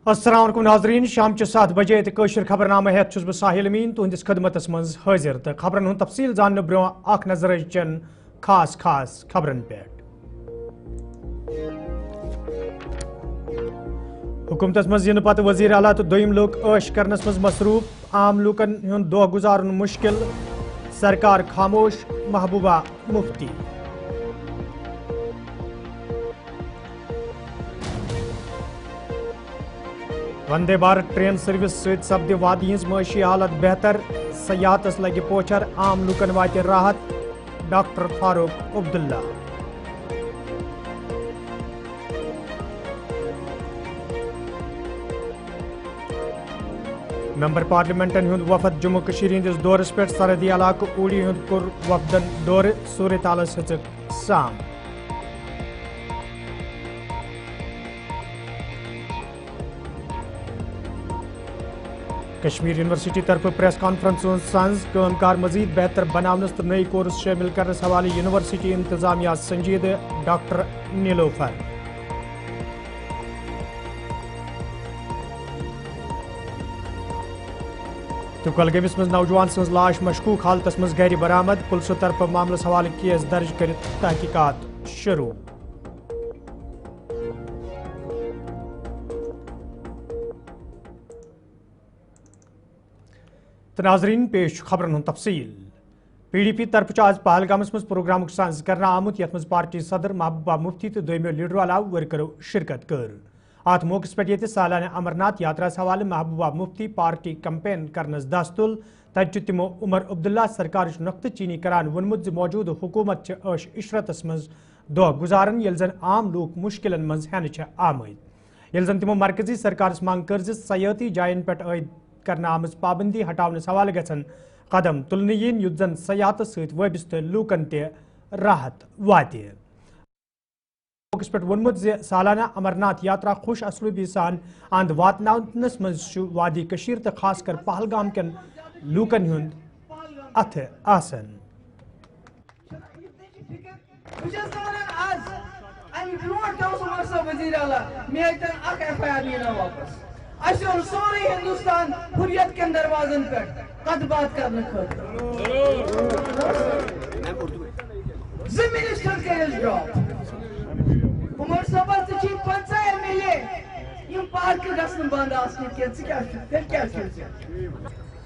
السلام علیکم ناظرین شام 7 بجے قشر خبر نامہ ہیت چھس بہ ساحل امین تہندس خدمتس مز حاضر تو خبرن ہند تفصیل زاننے برو اخ نظر چن خاص خبرن پہ حکومتس مز ین پتہ وزیر اعلیٰ تو دویم لوگ عش کرنس مز مصروف عام لوکن ہند دہ گزارن مشکل سرکار خاموش محبوبہ مفتی وندے بھارت ٹرین سروس ست سپد وادی ہز معاشی حالت بہتر سیاحتس لگہ پوچھر عام لوکن وات راحت ڈاکٹر فاروق عبداللہ ممبر پارلیمنٹن ہند وفد جموں کشیر ہندس دورس پہ سرحدی علاقہ اوڑی ہند کور وفدن دور صورت حالس ہچک سام کشمیر یونیورسٹی طرف پریس کانفرنس سنز کام کار مزید بہتر بناونس تو نئی کورس شامل کرنس حوالہ یونیورسٹی انتظامیہ سنجیدہ ڈاکٹر نیلوفر تو کلگامس مز نوجوان سن لاش مشکوک حالتس مز گھر برآمد پولیسو طرف معاملس حوالہ کیس درج کر تحقیقات شروع تو ناظرین پیش خبرن ہند تفصیل پی ڈی پی طرف آج پہلگامس مز پروگرام ساز کرنا آمت یت مز پارٹی صدر محبوبہ مفتی تو دویمو لیڈرو علاوہ ورکرو شرکت کر ات موقع پہ سالانہ امرناتھ یاترا حوالہ محبوبہ مفتی پارٹی کمپین کرنس دس تل تت تمو عمر عبداللہ سرکار نقطہ چینی کران ونمت موجود حکومت عش عشرتس مز دہ گزارن یل زن عام لوک مشکلن مز ہینہ آمد یل زن تمو مرکزی سرکارس مانگ کر سیاحتی جائن پہ عائد کرنا آمز پابندی ہٹاونس حوالہ گھن قدم تلن ین یت زن سیاحت ست وابستہ لوکن تہ راحت وات موقع پہ ونمت سالانہ امرناتھ یاترا خوش اسلوبی سان اند واتنس مز وادی کشیر تو خاص کر پہلگام کن لوکن ہند اتھ آسن سوری ہندوستان حریت کے دروازن پہ کت بات کرنے منسٹر کرس ڈراپ عمر صاحب ٹھیک 15 ایم ایل اے پارک گھن بند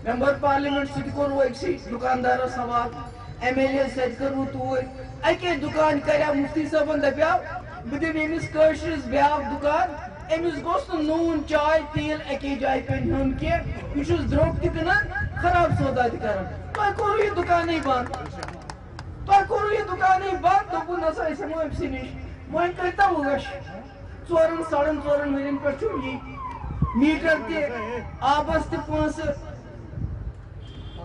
ممبر پارلیمنٹ ست کور اکسی دکاندار سوال ایم ایل اے ست کرو توور اکی دکان کریا مفتی صاحب دپیا بہ دم امس کشرس بیاکھ دکان امس گوس نون چائے تیل اکی جائے پہ ہن کی یہ دروگ تہ کٕنان خراب سودا تہ کران تہ کورو یہ دکانے بند دپو نسا أسۍ ہٮ۪مو أمۍ سٕے نِش وۄنۍ کۭتیاہ وٲش 4-4.5 ؤرین پٮ۪ٹھ چھُ یی میٹر تہ آبس تہ پونٛسہٕ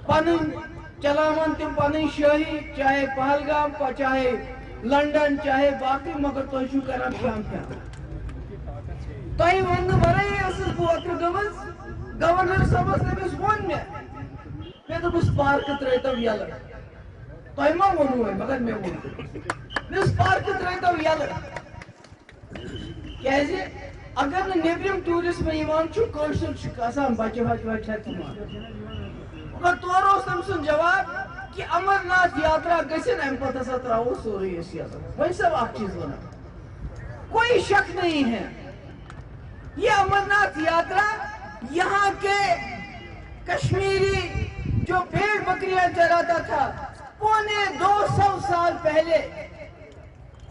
پنٕنۍ چلاوان تِم پنٕنۍ شٲہی چاہے پہلگام چاہے لنڈن چاہے باقی مگر تُہۍ چھِو کران شام تۄہہِ وننہٕ ورٲیی ٲسٕس بہٕ اوترٕ گٔمٕژ گورنر صٲبس تٔمِس ووٚن مےٚ دوٚپُس پارکہٕ ترٛٲیتو یَلہٕ تۄہہِ ما ووٚنوٕ وۄنۍ مگر مےٚ ووٚن دوٚپُس پارکہٕ ترٛٲیتو یَلہٕ کیٛازِ اگر نہٕ نیٚبرِم ٹوٗرِسٹ یِوان چھُ کٲشُر چھُ آسان بچہِ وچہِ چھِ تِمن مگر تورٕ اوس تٔمۍ سُنٛد جواب کہ امرناتھ یاترا گژھِنۍ اَمہِ پتہٕ ہسا ترٛاوو سورُے أسۍ یَلہٕ وۄنۍ صاحب اکھ چیٖز وَنان کوئی شک نہیں ہے یہ امرناتھ یاترا یہاں کے کشمیری جو بھیڑ بکریاں چراتا تھا 250 سال پہلے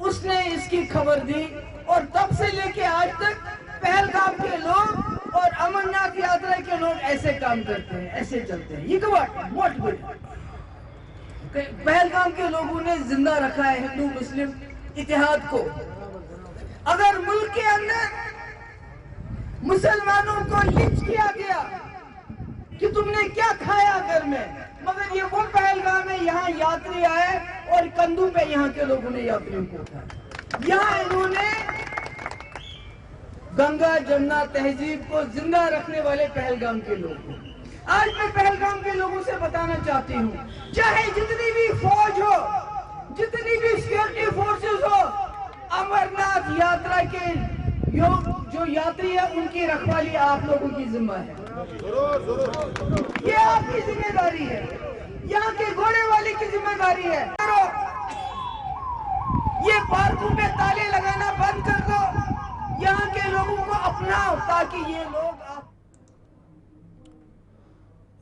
اس نے اس کی خبر دی اور تب سے لے کے آج تک پہلگام کے لوگ اور امرناتھ یاترا کے لوگ ایسے کام کرتے ہیں ایسے چلتے ہیں یہ موٹ پہلگام کے لوگوں نے زندہ رکھا ہے ہندو مسلم اتحاد کو اگر ملک کے اندر مسلمانوں کو لنچ کیا گیا کہ تم نے کیا کھایا گھر میں مگر یہ وہ پہلگام ہے یہاں یاتری آئے اور کندھوں پہ یہاں کے لوگوں نے یاتریوں کو اٹھایا یہاں انہوں نے گنگا جمنا تہذیب کو زندہ رکھنے والے پہلگام کے لوگ آج میں پہلگام کے لوگوں سے بتانا چاہتی ہوں چاہے جتنی بھی فوج ہو جتنی بھی سیکورٹی فورسز ہو امرناتھ یاترا کے जो यात्री है उनकी रखवाली आप लोगों की जिम्मा है, ये आपकी जिम्मेदारी है, यहाँ के घोड़े वाले की जिम्मेदारी है। ये पार्कों पे ताले लगाना बंद कर दो, यहाँ के लोगों को अपनाओ ताकि ये लोग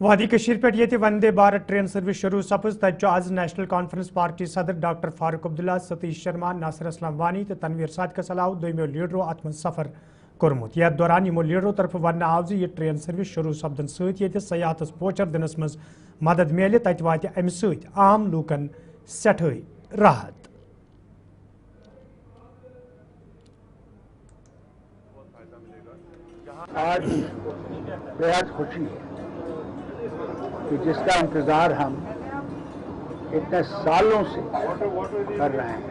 वादी कशीर पे ये वंदे भारत ट्रेन सर्विस शुरू सपज तज आज नेशनल कॉन्फ्रेंस पार्टी सदर डॉक्टर फारूक अब्दुल्ला, सतीश शर्मा, नासिर असलम वानी तो तनवीर सादकस अलाव दोमो लीडरों अत मज सफर कोरमुत। यथ दौरान यमो लीडरों तरफ वन आव यह ट्रेन सर्विस शुरू सपदन सत सयाहतस पोचर दिनस मज मदद मिले तत वात अमि सत आम लूकन सठे राहत। आज बेहद खुशी है कि जिसका इंतज़ार हम इतने सालों से कर रहे हैं,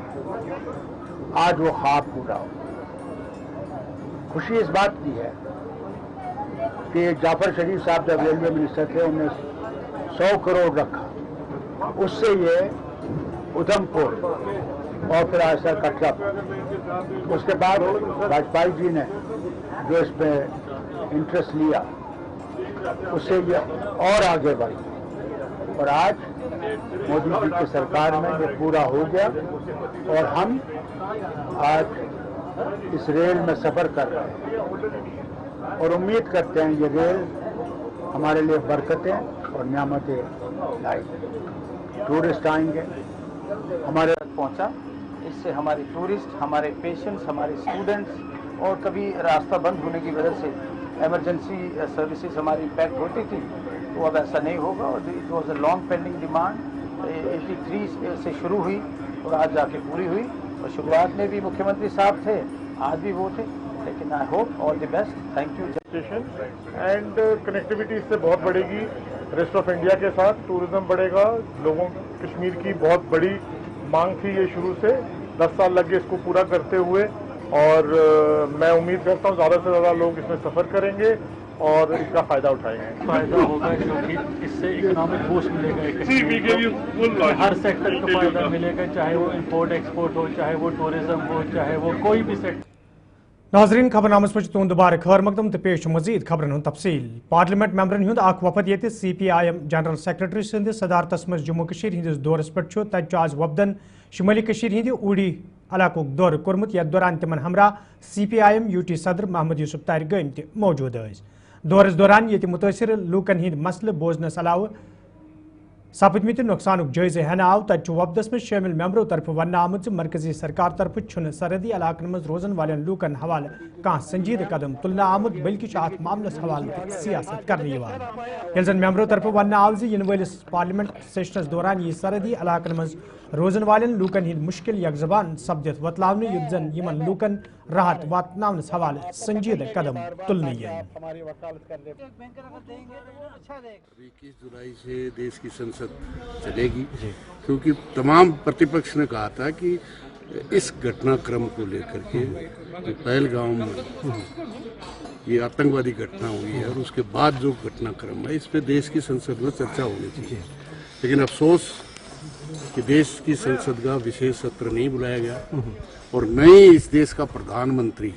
आज वो ख्वाब पूरा हो। खुशी इस बात की है कि जाफर शरीफ साहब जब रेलवे मिनिस्टर थे उन्होंने 100 करोड़ रखा, उससे ये उधमपुर और फिर आयसर कटरा, उसके बाद वाजपेयी जी ने जो इस पे इंटरेस्ट लिया उससे ये और आगे बढ़ी और आज मोदी जी की सरकार में ये पूरा हो गया और हम आज इस रेल में सफर कर रहे हैं और उम्मीद करते हैं ये रेल हमारे लिए बरकतें और नियामतें लाएगी। टूरिस्ट आएंगे हमारे तक पहुंचा, इससे हमारे टूरिस्ट, हमारे पेशेंट्स, हमारे स्टूडेंट्स और कभी रास्ता बंद होने की वजह से एमरजेंसी सर्विसेज हमारी इम्पैक्ट होती थी, तो अब ऐसा नहीं होगा। और it was a long pending demand, 83 से शुरू हुई और आज जाके पूरी हुई। और शुरुआत में भी मुख्यमंत्री साहब थे, आज भी वो थे, लेकिन I hope all the best. Thank you. Station and connectivity इससे बहुत बढ़ेगी रेस्ट ऑफ इंडिया के साथ, टूरिज्म बढ़ेगा। लोगों कश्मीर की बहुत बड़ी मांग थी ये शुरू से, 10 साल लग गए इसको पूरा करते हुए और मैं उम्मीद करता हूँ ज़्यादा से ज़्यादा लोग इसमें सफ़र करेंगे और इसका फ़ायदा उठाएंगे। फ़ायदा होगा क्योंकि इससे इकोनॉमिक बूस्ट मिलेगा, हर सेक्टर को फ़ायदा मिलेगा, चाहे वो इंपोर्ट एक्सपोर्ट हो, चाहे वो टूरिज्म हो, चाहे वो कोई भी सेक्टर। नाजरीन खबरनामस मज तुंद बार खैर मकदम तो पेश मजीद खबरन हुंद तफसील। पार्लियामेंट मेंबरन हुंद अख वफद ये CPIM जनरल सेक्रेटरी सिंध सदारतस मज जम्मू कशीर हिंदिस दौरस पे तत आज वफदन शुमाली कशीर हिंद उड़ी इलाकों दौर कोरमुत। यथ दौरान तिमन हमरा CPIM UT सदर मोहम्मद यूसुफ तारिक गम त मौजूद अस। दौरस दौरान ये मुतासिर लूकन हिंद मसले बोजनस अलाव सपदमित नुकसानुक जायजे हेन आव तत वफदस में शामिल मेंबरों तरफ वन आमुत मरकजी सरकार तरफ सरहदी इलाकन मज रोजन वालन लूकन हवाले कह संजीद कदम तुलना आमुत बल्कि अत मामलस हवाले सियासत कर जन मेंबरों तरफ वन आव इन वलिस पार्लियामेंट सेशनस दौरान यह सरहदी इलाकन मज रोजन वालन लूकन हिंद मुश्किल यकजबान सपदित वतलावन युद्ध जन यमन लूकन राहत वातनावनस हवाले संजीद कदम तुलनी। 21 जुलाई से देश की संसद चलेगी, क्योंकि तमाम प्रतिपक्ष ने कहा था कि इस घटनाक्रम को लेकर के पहलगाम में ये आतंकवादी घटना हुई है और उसके बाद जो घटनाक्रम है इस पे देश की संसद में चर्चा होनी चाहिए। लेकिन अफसोस कि देश की संसद का विशेष सत्र नहीं बुलाया गया और न ही इस देश का प्रधानमंत्री,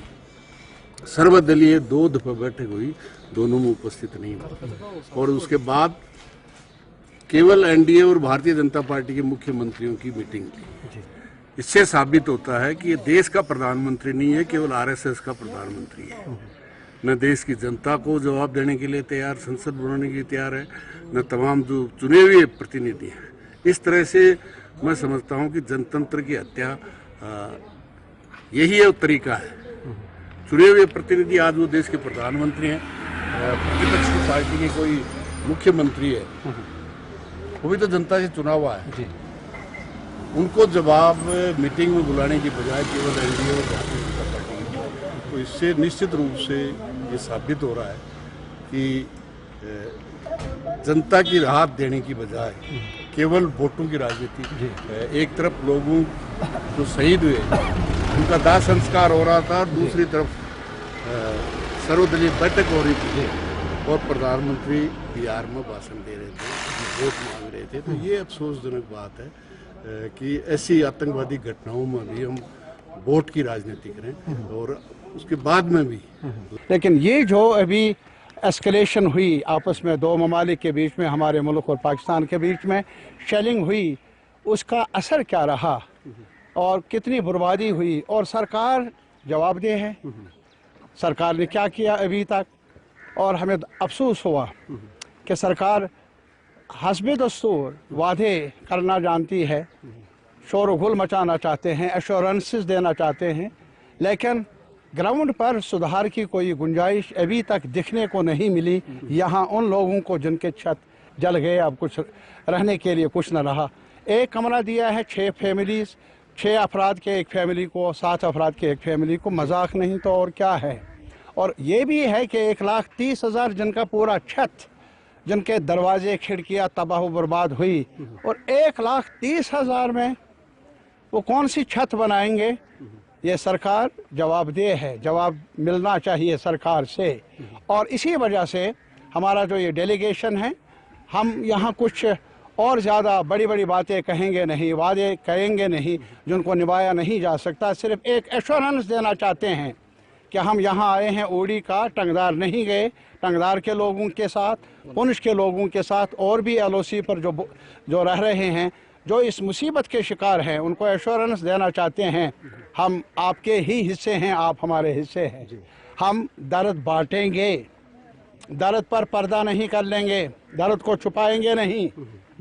सर्वदलीय 2 दफा बैठक हुई, दोनों में उपस्थित नहीं हुआ और उसके बाद केवल NDA और भारतीय जनता पार्टी के मुख्यमंत्रियों की मीटिंग थी। इससे साबित होता है कि ये देश का प्रधानमंत्री नहीं है, केवल RSS का प्रधानमंत्री है। न देश की जनता को जवाब देने के लिए तैयार, संसद बनाने के लिए तैयार है, न तमाम जो चुने हुए प्रतिनिधि हैं। इस तरह से मैं समझता हूँ कि जनतंत्र की हत्या यही तरीका है। चुने हुए प्रतिनिधि आज वो देश के प्रधानमंत्री हैं, प्रतिपक्ष की पार्टी के कोई मुख्यमंत्री है, वो भी तो जनता से चुना हुआ है। उनको जवाब मीटिंग में बुलाने की बजाय केवल NDA और भारतीय जनता पार्टी की, तो इससे निश्चित रूप से ये साबित हो रहा है कि जनता की राहत देने की बजाय केवल वोटों की राजनीति। एक तरफ लोगों जो शहीद हुए उनका दाह संस्कार हो रहा था, दूसरी तरफ सर्वदलीय बैठक हो रही थी और प्रधानमंत्री बिहार में भाषण दे रहे थे, वोट मांग रहे थे। तो ये अफसोसजनक बात है कि ऐसी आतंकवादी घटनाओं में भी हम वोट की राजनीति करें और उसके बाद में भी। लेकिन ये जो अभी एस्केलेशन हुई आपस में दो ममालिक के बीच में, हमारे मुल्क और पाकिस्तान के बीच में शेलिंग हुई, उसका असर क्या रहा और कितनी बर्बादी हुई, और सरकार जवाबदेह है। सरकार ने क्या किया अभी तक, और हमें अफसोस हुआ कि सरकार हस्ब दस्तूर वादे करना जानती है, शोर गुल मचाना चाहते हैं, एश्योरेंसेस देना चाहते हैं, लेकिन ग्राउंड पर सुधार की कोई गुंजाइश अभी तक दिखने को नहीं मिली। यहाँ उन लोगों को जिनके छत जल गए, अब कुछ रहने के लिए कुछ न रहा। एक कमरा दिया है 6 फैमिलीज़, 6 अफराद के एक फैमिली को, 7 अफराद के एक फैमिली को, मजाक नहीं तो और क्या है। और ये भी है कि 1,30,000 जिनका पूरा छत, जिनके दरवाजे खिड़कियाँ तबाह बर्बाद हुई, और 1,30,000 में वो कौन सी छत बनाएंगे। ये सरकार जवाबदेह है, जवाब मिलना चाहिए सरकार से। और इसी वजह से हमारा जो ये डेलीगेशन है, हम यहाँ कुछ और ज़्यादा बड़ी बड़ी बातें कहेंगे नहीं, वादे करेंगे नहीं जिनको निभाया नहीं जा सकता। सिर्फ एक एश्योरेंस देना चाहते हैं कि हम यहाँ आए हैं ओडी का, टंगदार नहीं गए। टंगदार के लोगों के साथ, पुंछ के लोगों के साथ, और भी LOC पर जो रह रहे हैं, जो इस मुसीबत के शिकार हैं, उनको एश्योरेंस देना चाहते हैं हम आपके ही हिस्से हैं, आप हमारे हिस्से हैं। हम दर्द बांटेंगे, दर्द पर पर्दा नहीं कर लेंगे, दर्द को छुपाएंगे नहीं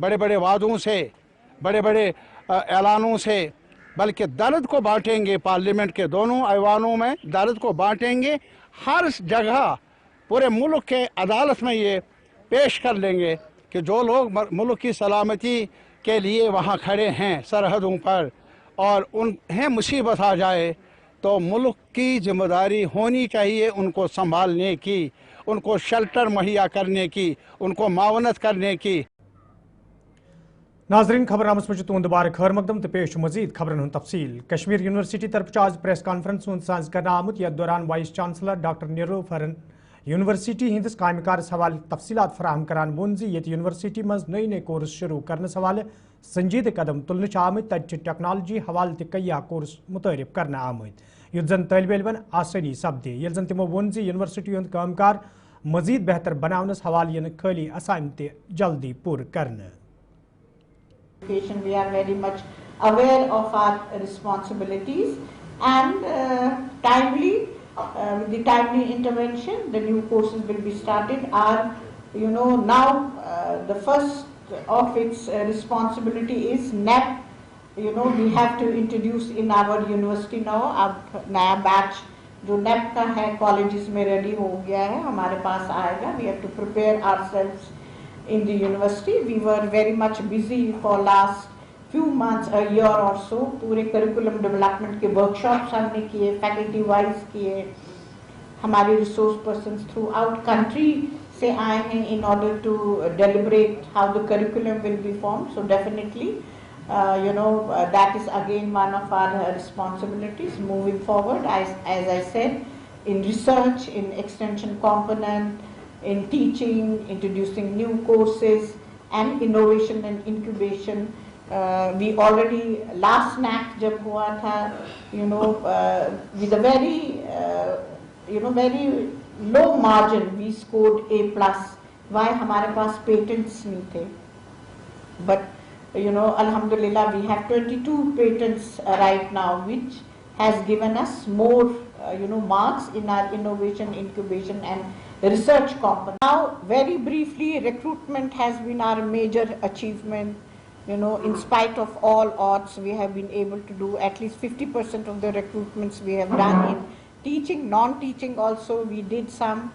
बड़े बड़े वादों से, बड़े बड़े ऐलानों से, बल्कि दर्द को बांटेंगे। पार्लियामेंट के दोनों ऐवानों में दर्द को बांटेंगे, हर जगह पूरे मुल्क के अदालत में ये पेश कर लेंगे कि जो लोग मुल्क की सलामती के लिए वहाँ खड़े हैं सरहदों पर, और उन्हें मुसीबत आ जाए तो मुल्क की जिम्मेदारी होनी चाहिए उनको संभालने की, उनको शेल्टर मुहैया करने की, उनको मावनत करने की। नाजरीन, खबरनामस में तुंद बार खैर मकदम तो पेश मजीद खबरन हुन तफसील। कश्मीर यूनिवर्सिटी तरफ आज प्रेस कॉन्फ्रेंस हुन साज करना आमुत, यथ दौरान वाइस चांसलर डॉक्टर निलोफरन यूनिवर्सिटी हंदिस कामकार्स हवाले तफसीलात फराहम करान वोन जी ये यूनिवर्सिटी मज नई नई कोर्स शुरू करने हवाले संजीद कदम तुलने आमत, तत टेक्नोलॉजी हवाले तैया कोर्स मुतरफ करना आमत युत जन तलब इलमन आसानी सपदे, ये जन तिमो वोन जी यूनिवर्सिटी हुंद कामकार मजीद बेहतर बनावनस हवाले यन खाली असाइनमेंट जल्दी पूर करने। We are very much aware of our responsibilities, and with the timely intervention, the new courses will be started. Now the first of its responsibility is NEP. We have to introduce in our university now. अब नया batch जो NEP का है colleges में ready हो गया है, हमारे पास आएगा. We have to prepare ourselves in the university. We were very much busy for last few months, a year or so. पूरे curriculum development के workshops हमने किए, faculty wise किए, हमारे resource persons throughout country से आए हैं in order to deliberate how the curriculum will be formed. So definitely, that is again one of our responsibilities moving forward. As I said, in research, in extension component, in teaching, introducing new courses, and innovation and incubation. We already last NAC जब हुआ था, with a very low margin, we scored A+. Why? हमारे पास patents नहीं थे. But Alhamdulillah, we have 22 patents right now, which has given us more marks in our innovation, incubation, and research component. Now, very briefly, recruitment has been our major achievement. In spite of all odds, we have been able to do at least 50% of the recruitments we have done in teaching, non-teaching also. We did some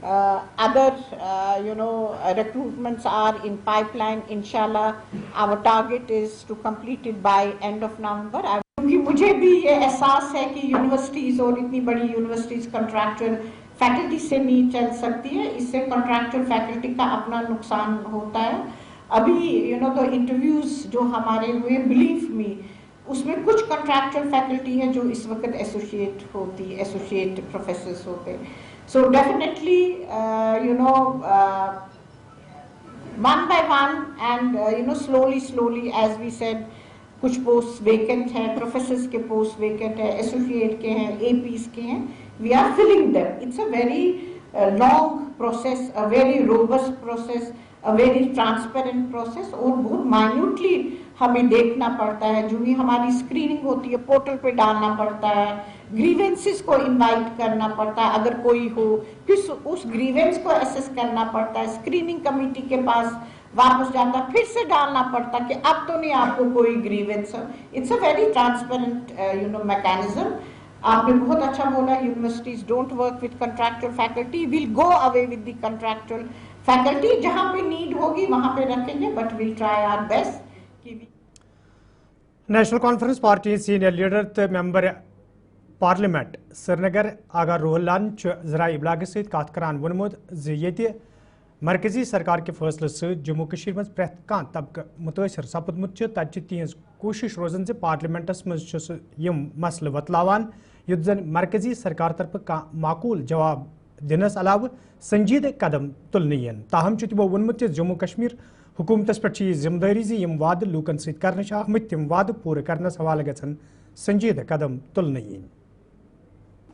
other, recruitments are in pipeline. Inshallah, our target is to complete it by end of November. क्योंकि मुझे भी ये एहसास है कि universities और इतनी बड़ी यूनिवर्सिटीज कॉन्ट्रैक्चुअल फैकल्टी से नहीं चल सकती है, इससे कॉन्ट्रैक्चुअल फैकल्टी का अपना नुकसान होता है. अभी तो इंटरव्यूज जो हमारे हुए, बिलीव मी, उसमें कुछ कॉन्ट्रैक्चुअल फैकल्टी है जो इस वक्त एसोसिएट प्रोफेसर्स होते हैं. So definitely one by one and slowly as we said, कुछ पोस्ट वेकेंट हैं, प्रोफेसर्स के पोस्ट वेकेंट है, एसोसिएट के हैं, एपीज के हैं. we are filling them. It's a very long process, a very robust process, a very transparent process, और बहुत minutely हमें देखना पड़ता है. जो भी हमारी स्क्रीनिंग होती है पोर्टल पे डालना पड़ता है, ग्रीवेंसेस को इनवाइट करना पड़ता है अगर कोई हो, फिर उस ग्रीवेंस को असेस करना पड़ता है, स्क्रीनिंग कमेटी के पास वापस जाता है, फिर से डालना पड़ता है कि अब तो नहीं आपको कोई ग्रीवेंस है. It's a very transparent mechanism. आपने बहुत अच्छा बोला, universities don't work with contractual faculty, will go away with the contractual faculty. जहां पे नीड होगी वहां पे रखेंगे, but will try our best. National Conference party senior leader तो मेंबर पार्लियामेंट श्रीनगर आगा रोहलान जराए इबलाग सत कत करान वोनमुत ये मरकजी सरकार के फैसले से जम्मू कश्मीर में प्रेथ कान तबक मुतासर सपदमुत तत तिहज कोशिश रोजन से पार्लियामेंटस मज मसले वतलावान युत जन मरकजी सरकार तरफ माकूल जवाब दिनस अलाव संजीद कदम तुलन यन. ताहम तमो वोनमुत जम्मू कश्मीर हुकूमतस पे जिम्मेदारी जी यम वाद लूकन सत करने आमत तम वाद पूरे करनस हवाले गन संजीद कदम तुलन यन.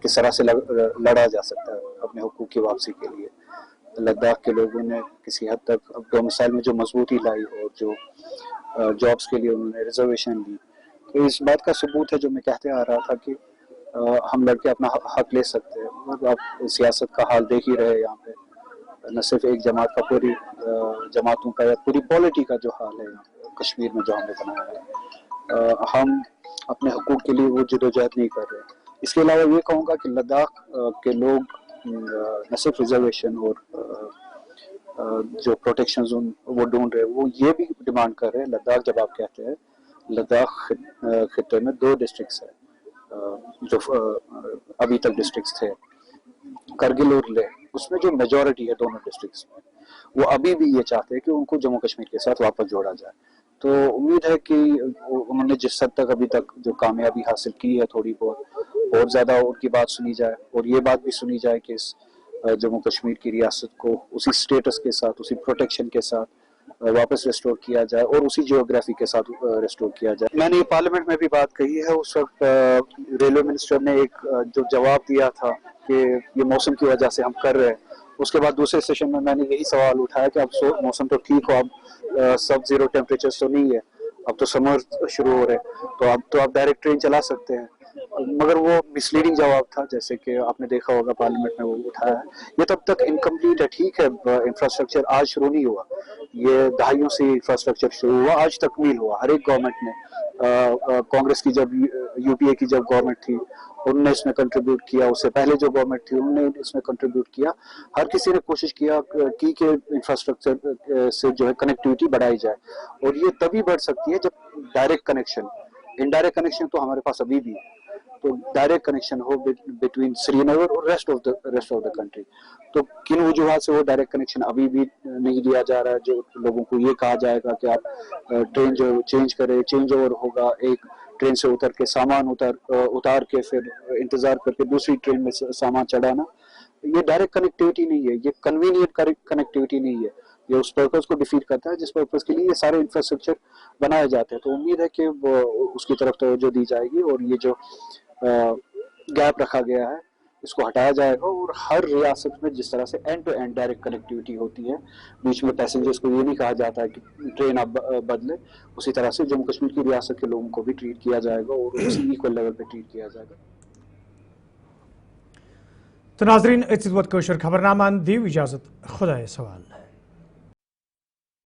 किस तरह से लड़ा जा सकता है अपने हुकूक की वापसी के लिए. लद्दाख के लोगों ने किसी हद तक अब डोमिसाइल में जो मजबूती लाई और जो जॉब्स के लिए उन्होंने रिजर्वेशन दी, तो इस बात का सबूत है जो मैं कहते आ रहा था कि हम लड़के अपना हक ले सकते हैं. मतलब आप सियासत का हाल देख ही रहे यहाँ पे, न सिर्फ एक जमात का, पूरी जमातों का या पूरी पॉलिटी का जो हाल है यहाँ कश्मीर में जो हमने बनाया है. हम अपने हुकूक के लिए वो जदोजहद नहीं कर रहे. इसके अलावा ये कहूँगा कि लद्दाख के लोग न सिर्फ रिजर्वेशन और जो प्रोटेक्शन वो ढूंढ रहे हैं, वो ये भी डिमांड कर रहे हैं. लद्दाख जब आप कहते हैं, लद्दाख खित्ते में 2 डिस्ट्रिक्ट्स है जो अभी तक डिस्ट्रिक्ट्स थे, करगिल और लेह. उसमें जो मेजॉरिटी है दोनों डिस्ट्रिक्ट्स में, वो अभी भी ये चाहते हैं कि उनको जम्मू कश्मीर के साथ वापस जोड़ा जाए. तो उम्मीद है कि उन्होंने जिस हद तक अभी तक जो कामयाबी हासिल की है, थोड़ी बहुत और ज़्यादा उनकी बात सुनी जाए, और ये बात भी सुनी जाए कि इस जम्मू कश्मीर की रियासत को उसी स्टेटस के साथ, उसी प्रोटेक्शन के साथ वापस रिस्टोर किया जाए और उसी जियोग्राफी के साथ रिस्टोर किया जाए. मैंने ये पार्लियामेंट में भी बात कही है. उस वक्त रेलवे मिनिस्टर ने एक जो जवाब दिया था कि ये मौसम की वजह से हम कर रहे हैं, उसके बाद दूसरे सेशन में मैंने यही सवाल उठाया कि अब मौसम तो ठीक हो, अब सब जीरो टेम्परेचर तो नहीं है, अब तो समर शुरू हो रहे हैं, तो आप डायरेक्ट ट्रेन चला सकते हैं. मगर वो मिसलीडिंग जवाब था, जैसे कि आपने देखा होगा पार्लियामेंट में वो उठाया है. ये तब तक इनकम्प्लीट है. ठीक है, इंफ्रास्ट्रक्चर आज शुरू नहीं हुआ, ये दहाइयों से इंफ्रास्ट्रक्चर शुरू हुआ, आज तकमील हुआ. हर एक गवर्नमेंट ने, कांग्रेस की जब यूपीए की जब गवर्नमेंट थी उनने इसमें कंट्रीब्यूट किया, उससे पहले जो गवर्नमेंट थी उन्होंने इसमें कंट्रीब्यूट किया. हर किसी ने कोशिश किया कि इंफ्रास्ट्रक्चर से जो है कनेक्टिविटी बढ़ाई जाए, और ये तभी बढ़ सकती है जब डायरेक्ट कनेक्शन, इनडायरेक्ट कनेक्शन तो हमारे पास अभी भी है, तो डायरेक्ट कनेक्शन हो बिटवीन श्रीनगर और रेस्ट ऑफ द कंट्री. तो किन वजूहात से वो डायरेक्ट कनेक्शन अभी भी नहीं दिया जा रहा है, जो लोगों को ये कहा जाएगा कि आप ट्रेन जो चेंज करें, चेंज ओवर होगा, एक ट्रेन से उतर के सामान उतार के फिर इंतजार करके दूसरी ट्रेन में सामान चढ़ाना, ये डायरेक्ट कनेक्टिविटी नहीं है, ये कन्वीनियंट कनेक्टिविटी नहीं है. ये उस पर्पस को डिफीट करता है जिस पर्पस के लिए ये सारे इंफ्रास्ट्रक्चर बनाए जाते हैं. तो उम्मीद है कि उसकी तरफ तवज्जो दी जाएगी और ये जो गैप रखा गया है इसको हटाया जाएगा, और हर रियासत में जिस तरह से end to end direct connectivity होती है, बीच में पैसेंजर्स को ये नहीं कहा जाता है कि ट्रेन आप बदले, उसी तरह से जम्मू कश्मीर की रियासत के लोगों को भी ट्रीट किया जाएगा और उसी इक्वल लेवल पे ट्रीट किया जाएगा. तो नाजरीन, खबरनामा दी इजाजत, खुदा सवाल.